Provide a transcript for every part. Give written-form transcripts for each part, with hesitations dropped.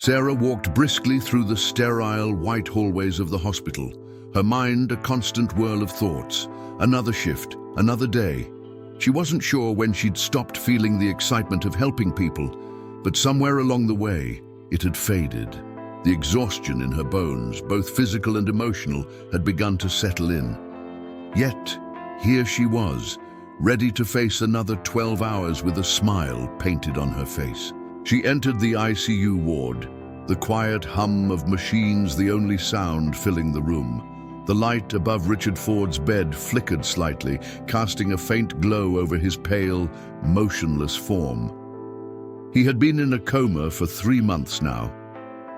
Sarah walked briskly through the sterile, white hallways of the hospital, her mind a constant whirl of thoughts. Another shift, another day. She wasn't sure when she'd stopped feeling the excitement of helping people, but somewhere along the way, it had faded. The exhaustion in her bones, both physical and emotional, had begun to settle in. Yet, here she was, ready to face another 12 hours with a smile painted on her face. She entered the ICU ward, the quiet hum of machines the only sound filling the room. The light above Richard Ford's bed flickered slightly, casting a faint glow over his pale, motionless form. He had been in a coma for 3 months now.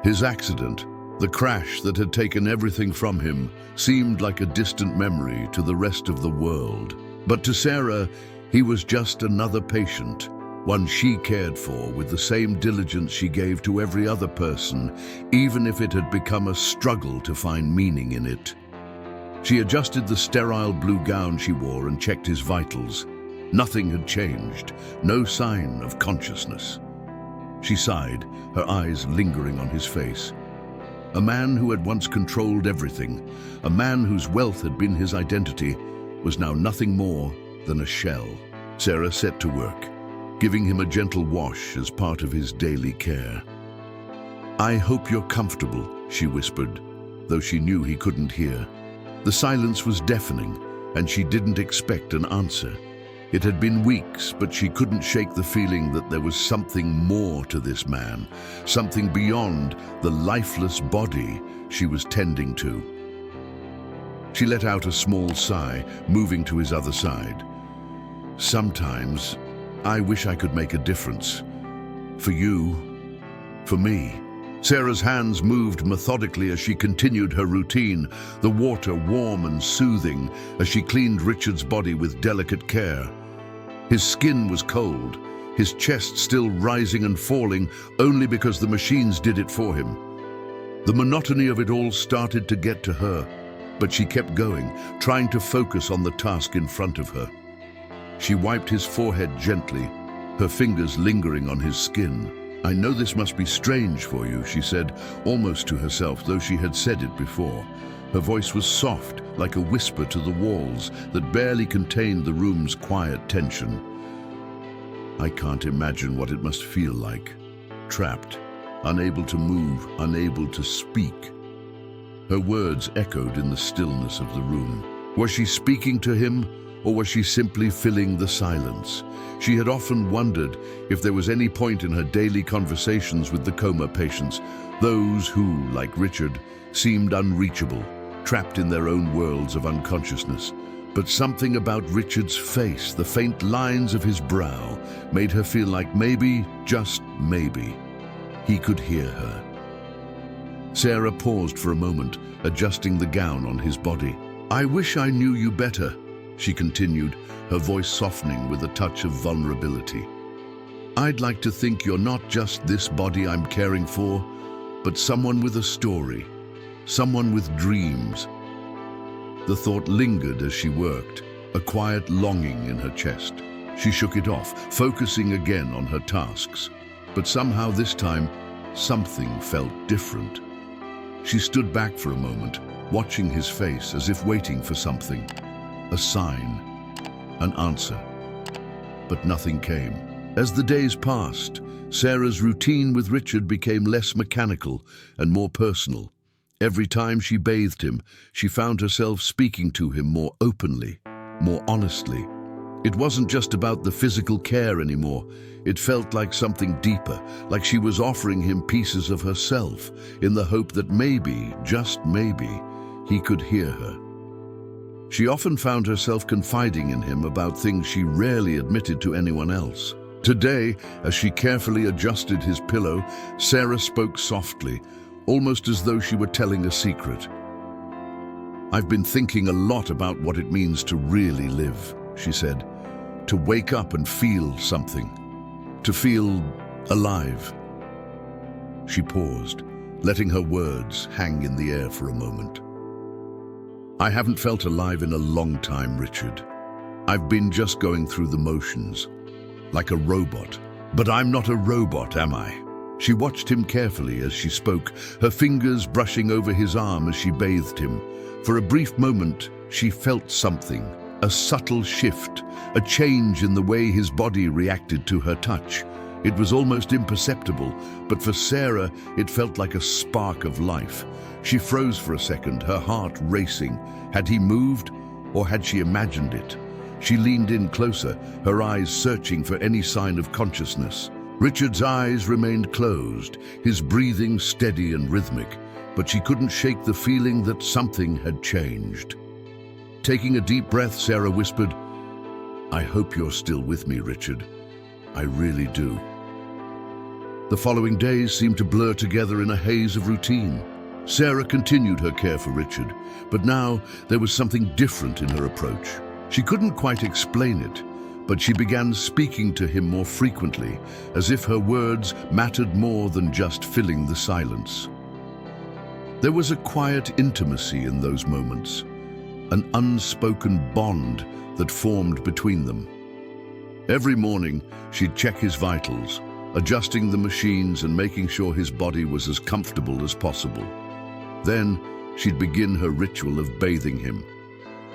His accident, the crash that had taken everything from him, seemed like a distant memory to the rest of the world. But to Sarah, he was just another patient, one she cared for with the same diligence she gave to every other person, even if it had become a struggle to find meaning in it. She adjusted the sterile blue gown she wore and checked his vitals. Nothing had changed, no sign of consciousness. She sighed, her eyes lingering on his face. A man who had once controlled everything, a man whose wealth had been his identity, was now nothing more than a shell. Sarah set to work, giving him a gentle wash as part of his daily care. "I hope you're comfortable," she whispered, though she knew he couldn't hear. The silence was deafening, and she didn't expect an answer. It had been weeks, but she couldn't shake the feeling that there was something more to this man, something beyond the lifeless body she was tending to. She let out a small sigh, moving to his other side. "Sometimes, I wish I could make a difference. For you, for me." Sarah's hands moved methodically as she continued her routine, the water warm and soothing as she cleaned Richard's body with delicate care. His skin was cold, his chest still rising and falling only because the machines did it for him. The monotony of it all started to get to her, but she kept going, trying to focus on the task in front of her. She wiped his forehead gently, her fingers lingering on his skin. "I know this must be strange for you," she said, almost to herself, though she had said it before. Her voice was soft, like a whisper to the walls that barely contained the room's quiet tension. "I can't imagine what it must feel like. Trapped, unable to move, unable to speak." Her words echoed in the stillness of the room. Was she speaking to him, or was she simply filling the silence? She had often wondered if there was any point in her daily conversations with the coma patients, those who, like Richard, seemed unreachable, trapped in their own worlds of unconsciousness. But something about Richard's face, the faint lines of his brow, made her feel like maybe, just maybe, he could hear her. Sarah paused for a moment, adjusting the gown on his body. "I wish I knew you better," she continued, her voice softening with a touch of vulnerability. "I'd like to think you're not just this body I'm caring for, but someone with a story, someone with dreams." The thought lingered as she worked, a quiet longing in her chest. She shook it off, focusing again on her tasks. But somehow this time, something felt different. She stood back for a moment, watching his face as if waiting for something. A sign, an answer. But nothing came. As the days passed, Sarah's routine with Richard became less mechanical and more personal. Every time she bathed him, she found herself speaking to him more openly, more honestly. It wasn't just about the physical care anymore. It felt like something deeper, like she was offering him pieces of herself, in the hope that maybe, just maybe, he could hear her. She often found herself confiding in him about things she rarely admitted to anyone else. Today, as she carefully adjusted his pillow, Sarah spoke softly, almost as though she were telling a secret. "I've been thinking a lot about what it means to really live," she said. "To wake up and feel something. To feel alive." She paused, letting her words hang in the air for a moment. "I haven't felt alive in a long time, Richard. I've been just going through the motions, like a robot. But I'm not a robot, am I? She watched him carefully as she spoke, her fingers brushing over his arm as she bathed him. For a brief moment, she felt something, a subtle shift, a change in the way his body reacted to her touch. It was almost imperceptible, but for Sarah, it felt like a spark of life. She froze for a second, her heart racing. Had he moved, or had she imagined it? She leaned in closer, her eyes searching for any sign of consciousness. Richard's eyes remained closed, his breathing steady and rhythmic, but she couldn't shake the feeling that something had changed. Taking a deep breath, Sarah whispered, "I hope you're still with me, Richard. I really do." The following days seemed to blur together in a haze of routine. Sarah continued her care for Richard, but now there was something different in her approach. She couldn't quite explain it, but she began speaking to him more frequently, as if her words mattered more than just filling the silence. There was a quiet intimacy in those moments, an unspoken bond that formed between them. Every morning, she'd check his vitals, adjusting the machines and making sure his body was as comfortable as possible. Then, she'd begin her ritual of bathing him.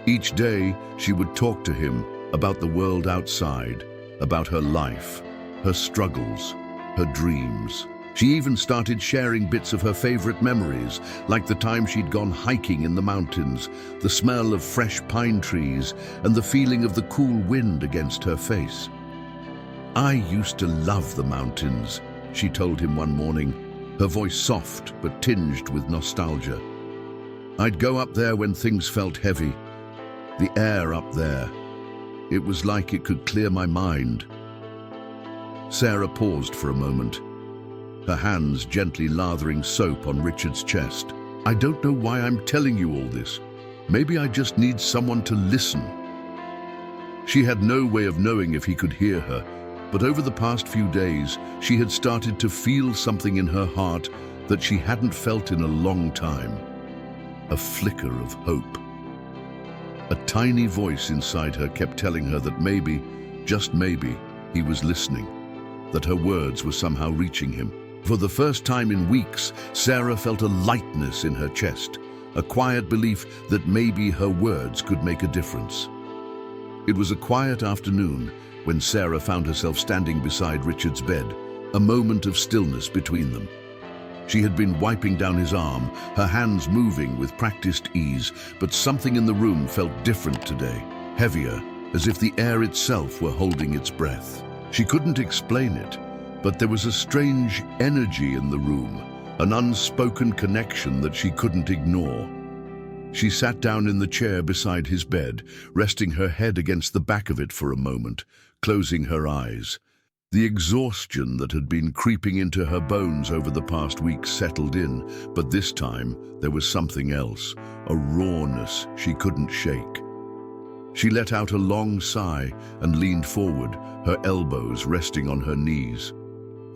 Each day, she would talk to him about the world outside, about her life, her struggles, her dreams. She even started sharing bits of her favorite memories, like the time she'd gone hiking in the mountains, the smell of fresh pine trees, and the feeling of the cool wind against her face. "I used to love the mountains," she told him one morning, her voice soft but tinged with nostalgia. "I'd go up there when things felt heavy. The air up there, it was like it could clear my mind." Sarah paused for a moment, her hands gently lathering soap on Richard's chest. "I don't know why I'm telling you all this. Maybe I just need someone to listen." She had no way of knowing if he could hear her, but over the past few days, she had started to feel something in her heart that she hadn't felt in a long time. A flicker of hope. A tiny voice inside her kept telling her that maybe, just maybe, he was listening, that her words were somehow reaching him. For the first time in weeks, Sarah felt a lightness in her chest, a quiet belief that maybe her words could make a difference. It was a quiet afternoon when Sarah found herself standing beside Richard's bed, a moment of stillness between them. She had been wiping down his arm, her hands moving with practiced ease, but something in the room felt different today, heavier, as if the air itself were holding its breath. She couldn't explain it, but there was a strange energy in the room, an unspoken connection that she couldn't ignore. She sat down in the chair beside his bed, resting her head against the back of it for a moment, closing her eyes. The exhaustion that had been creeping into her bones over the past week settled in, but this time there was something else, a rawness she couldn't shake. She let out a long sigh and leaned forward, her elbows resting on her knees.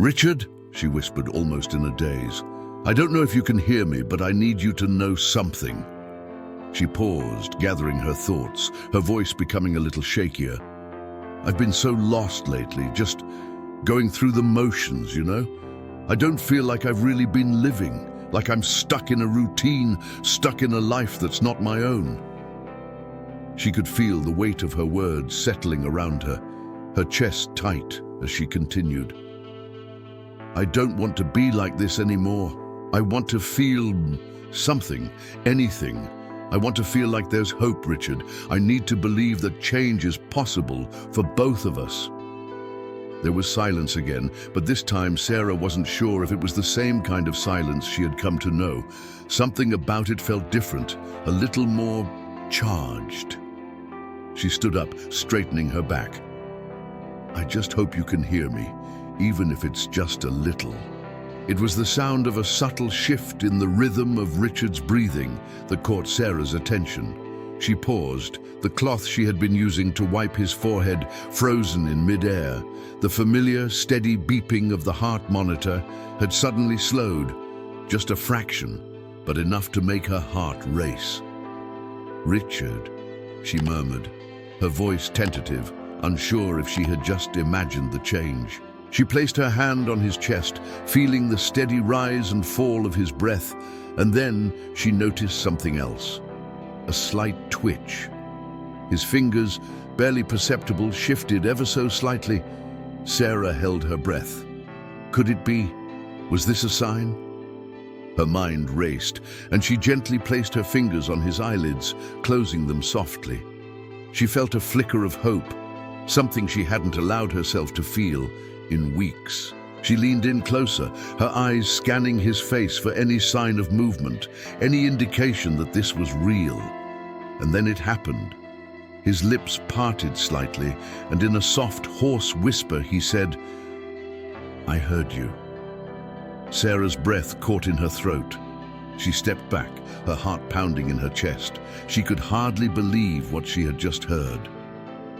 "Richard," she whispered almost in a daze, "I don't know if you can hear me, but I need you to know something." She paused, gathering her thoughts, her voice becoming a little shakier. "I've been so lost lately, just going through the motions, you know? I don't feel like I've really been living, like I'm stuck in a routine, stuck in a life that's not my own." She could feel the weight of her words settling around her chest tight as she continued. "I don't want to be like this anymore. I want to feel something, anything. I want to feel like there's hope, Richard. I need to believe that change is possible for both of us." There was silence again, but this time Sarah wasn't sure if it was the same kind of silence she had come to know. Something about it felt different, a little more charged. She stood up, straightening her back. "I just hope you can hear me, even if it's just a little." It was the sound of a subtle shift in the rhythm of Richard's breathing that caught Sarah's attention. She paused, the cloth she had been using to wipe his forehead frozen in mid-air. The familiar, steady beeping of the heart monitor had suddenly slowed, just a fraction, but enough to make her heart race. "Richard," she murmured, her voice tentative, unsure if she had just imagined the change. She placed her hand on his chest, feeling the steady rise and fall of his breath, and then she noticed something else. A slight twitch. His fingers, barely perceptible, shifted ever so slightly. Sarah held her breath. Could it be? Was this a sign? Her mind raced, and she gently placed her fingers on his eyelids, closing them softly. She felt a flicker of hope, something she hadn't allowed herself to feel in weeks. She leaned in closer, her eyes scanning his face for any sign of movement, any indication that this was real. And then it happened. His lips parted slightly, and in a soft, hoarse whisper he said, "I heard you." Sarah's breath caught in her throat. She stepped back, her heart pounding in her chest. She could hardly believe what she had just heard.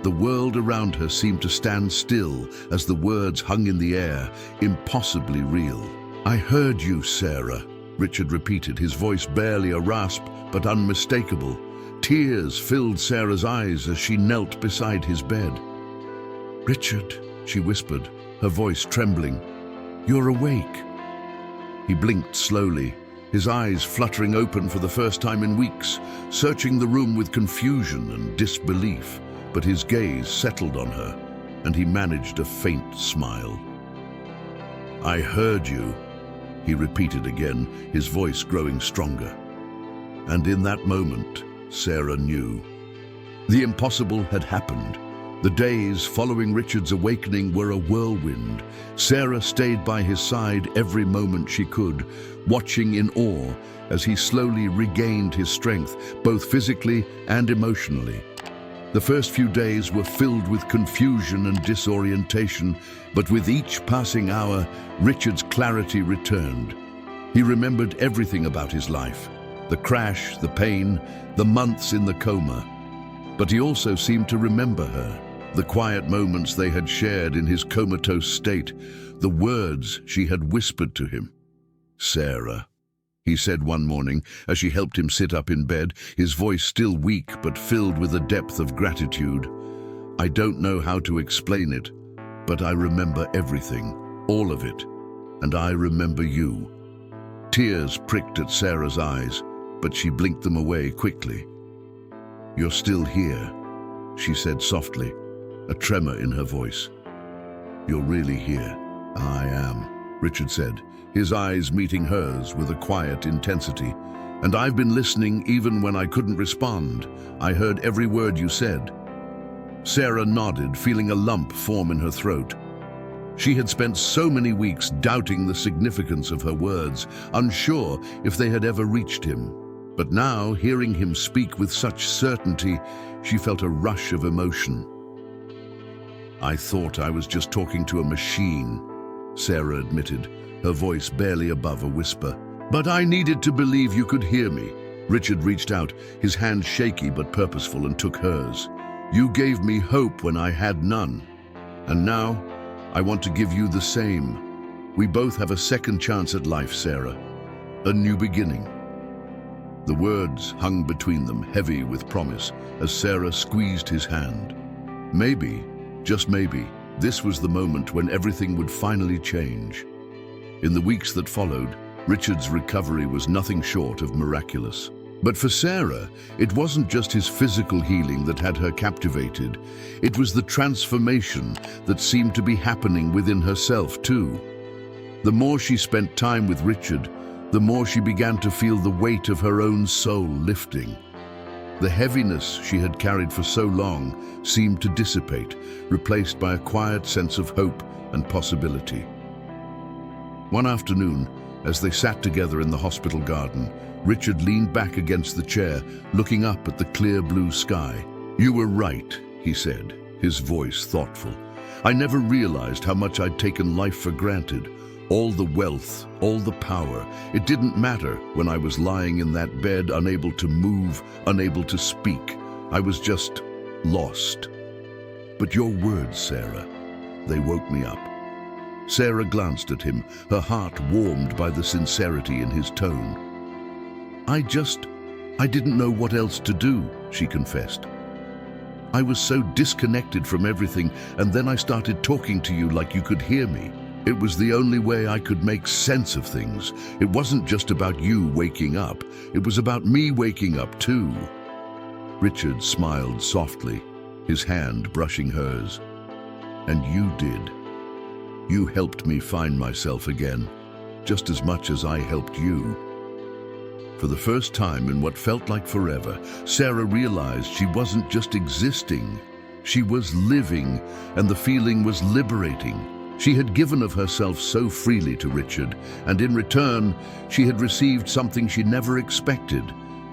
The world around her seemed to stand still as the words hung in the air, impossibly real. "I heard you, Sarah," Richard repeated, his voice barely a rasp, but unmistakable. Tears filled Sarah's eyes as she knelt beside his bed. "Richard," she whispered, her voice trembling, "you're awake." He blinked slowly, his eyes fluttering open for the first time in weeks, searching the room with confusion and disbelief. But his gaze settled on her, and he managed a faint smile. "I heard you," he repeated again, his voice growing stronger. And in that moment, Sarah knew. The impossible had happened. The days following Richard's awakening were a whirlwind. Sarah stayed by his side every moment she could, watching in awe as he slowly regained his strength, both physically and emotionally. The first few days were filled with confusion and disorientation, but with each passing hour, Richard's clarity returned. He remembered everything about his life, the crash, the pain, the months in the coma. But he also seemed to remember her, the quiet moments they had shared in his comatose state, the words she had whispered to him. "Sarah," he said one morning as she helped him sit up in bed, his voice still weak but filled with a depth of gratitude. "I don't know how to explain it, but I remember everything, all of it, and I remember you." Tears pricked at Sarah's eyes, but she blinked them away quickly. "You're still here," she said softly, a tremor in her voice. "You're really here." "I am," Richard said, his eyes meeting hers with a quiet intensity. "And I've been listening even when I couldn't respond. I heard every word you said." Sarah nodded, feeling a lump form in her throat. She had spent so many weeks doubting the significance of her words, unsure if they had ever reached him. But now, hearing him speak with such certainty, she felt a rush of emotion. "I thought I was just talking to a machine," Sarah admitted, her voice barely above a whisper. "But I needed to believe you could hear me." Richard reached out, his hand shaky but purposeful, and took hers. "You gave me hope when I had none. And now, I want to give you the same. We both have a second chance at life, Sarah. A new beginning." The words hung between them, heavy with promise, as Sarah squeezed his hand. Maybe, just maybe, this was the moment when everything would finally change. In the weeks that followed, Richard's recovery was nothing short of miraculous. But for Sarah, it wasn't just his physical healing that had her captivated. It was the transformation that seemed to be happening within herself too. The more she spent time with Richard, the more she began to feel the weight of her own soul lifting. The heaviness she had carried for so long seemed to dissipate, replaced by a quiet sense of hope and possibility. One afternoon, as they sat together in the hospital garden, Richard leaned back against the chair, looking up at the clear blue sky. "You were right," he said, his voice thoughtful. "I never realized how much I'd taken life for granted. All the wealth, all the power. It didn't matter when I was lying in that bed, unable to move, unable to speak. I was just lost. But your words, Sarah, they woke me up." Sarah glanced at him, her heart warmed by the sincerity in his tone. I didn't know what else to do," she confessed. I was so disconnected from everything, and then I started talking to you like you could hear me. It was the only way I could make sense of things. It wasn't just about you waking up. It was about me waking up too." Richard smiled softly, his hand brushing hers. "And you did. You helped me find myself again, just as much as I helped you." For the first time in what felt like forever, Sarah realized she wasn't just existing. She was living, and the feeling was liberating. She had given of herself so freely to Richard, and in return, she had received something she never expected,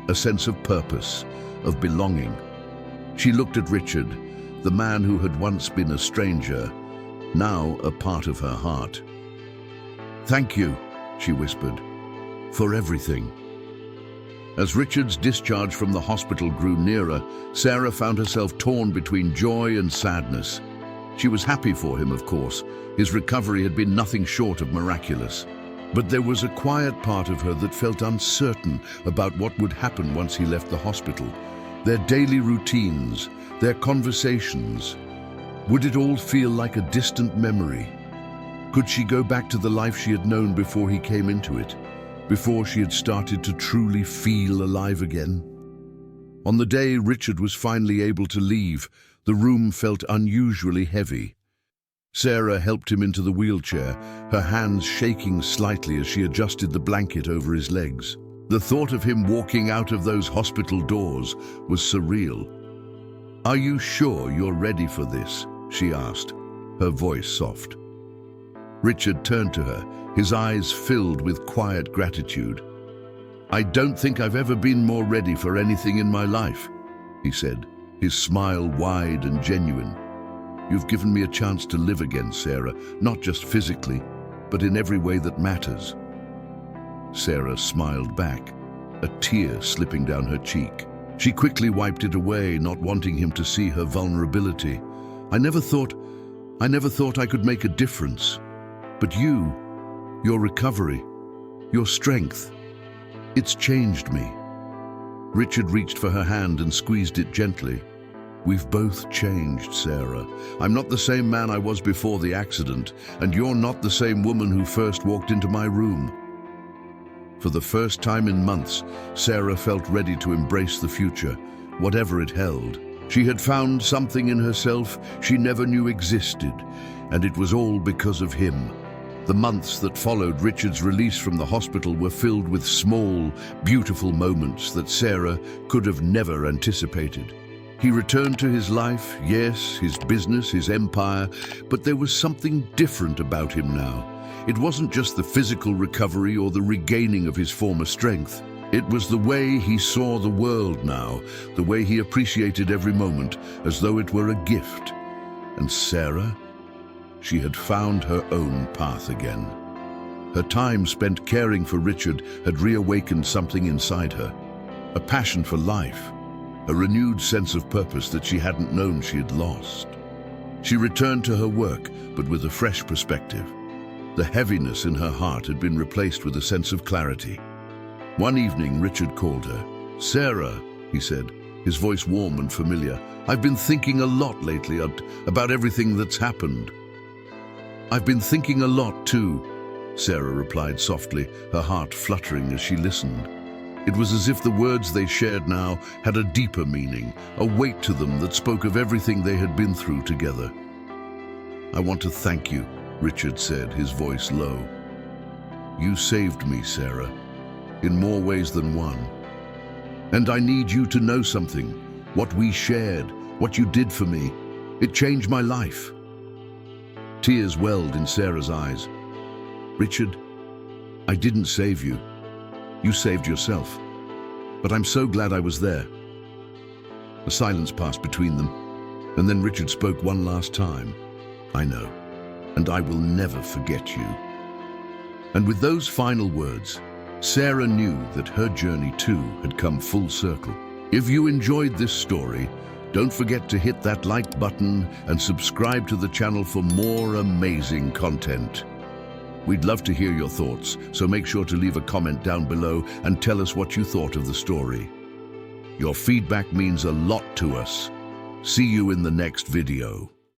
a sense of purpose, of belonging. She looked at Richard, the man who had once been a stranger, now a part of her heart. "Thank you," she whispered, "for everything." As Richard's discharge from the hospital grew nearer, Sarah found herself torn between joy and sadness. She was happy for him, of course. His recovery had been nothing short of miraculous. But there was a quiet part of her that felt uncertain about what would happen once he left the hospital. Their daily routines, their conversations. Would it all feel like a distant memory? Could she go back to the life she had known before he came into it? Before she had started to truly feel alive again? On the day Richard was finally able to leave, the room felt unusually heavy. Sarah helped him into the wheelchair, her hands shaking slightly as she adjusted the blanket over his legs. The thought of him walking out of those hospital doors was surreal. "Are you sure you're ready for this?" she asked, her voice soft. Richard turned to her, his eyes filled with quiet gratitude. "I don't think I've ever been more ready for anything in my life," he said, his smile wide and genuine. "You've given me a chance to live again, Sarah, not just physically, but in every way that matters." Sarah smiled back, a tear slipping down her cheek. She quickly wiped it away, not wanting him to see her vulnerability. I never thought I could make a difference. But you, your recovery, your strength, it's changed me." Richard reached for her hand and squeezed it gently. "We've both changed, Sarah. I'm not the same man I was before the accident, and you're not the same woman who first walked into my room." For the first time in months, Sarah felt ready to embrace the future, whatever it held. She had found something in herself she never knew existed, and it was all because of him. The months that followed Richard's release from the hospital were filled with small, beautiful moments that Sarah could have never anticipated. He returned to his life, yes, his business, his empire, but there was something different about him now. It wasn't just the physical recovery or the regaining of his former strength. It was the way he saw the world now, the way he appreciated every moment, as though it were a gift. And Sarah? She had found her own path again. Her time spent caring for Richard had reawakened something inside her. A passion for life, a renewed sense of purpose that she hadn't known she had lost. She returned to her work, but with a fresh perspective. The heaviness in her heart had been replaced with a sense of clarity. One evening, Richard called her. "Sarah," he said, his voice warm and familiar, "I've been thinking a lot lately about everything that's happened." "I've been thinking a lot too," Sarah replied softly, her heart fluttering as she listened. It was as if the words they shared now had a deeper meaning, a weight to them that spoke of everything they had been through together. "I want to thank you," Richard said, his voice low. "You saved me, Sarah, in more ways than one. And I need you to know something. What we shared, what you did for me, it changed my life." Tears welled in Sarah's eyes. "Richard, I didn't save you. You saved yourself. But I'm so glad I was there." A silence passed between them, and then Richard spoke one last time. "I know, and I will never forget you." And with those final words, Sarah knew that her journey too had come full circle. If you enjoyed this story, don't forget to hit that like button and subscribe to the channel for more amazing content. We'd love to hear your thoughts, so make sure to leave a comment down below and tell us what you thought of the story. Your feedback means a lot to us. See you in the next video.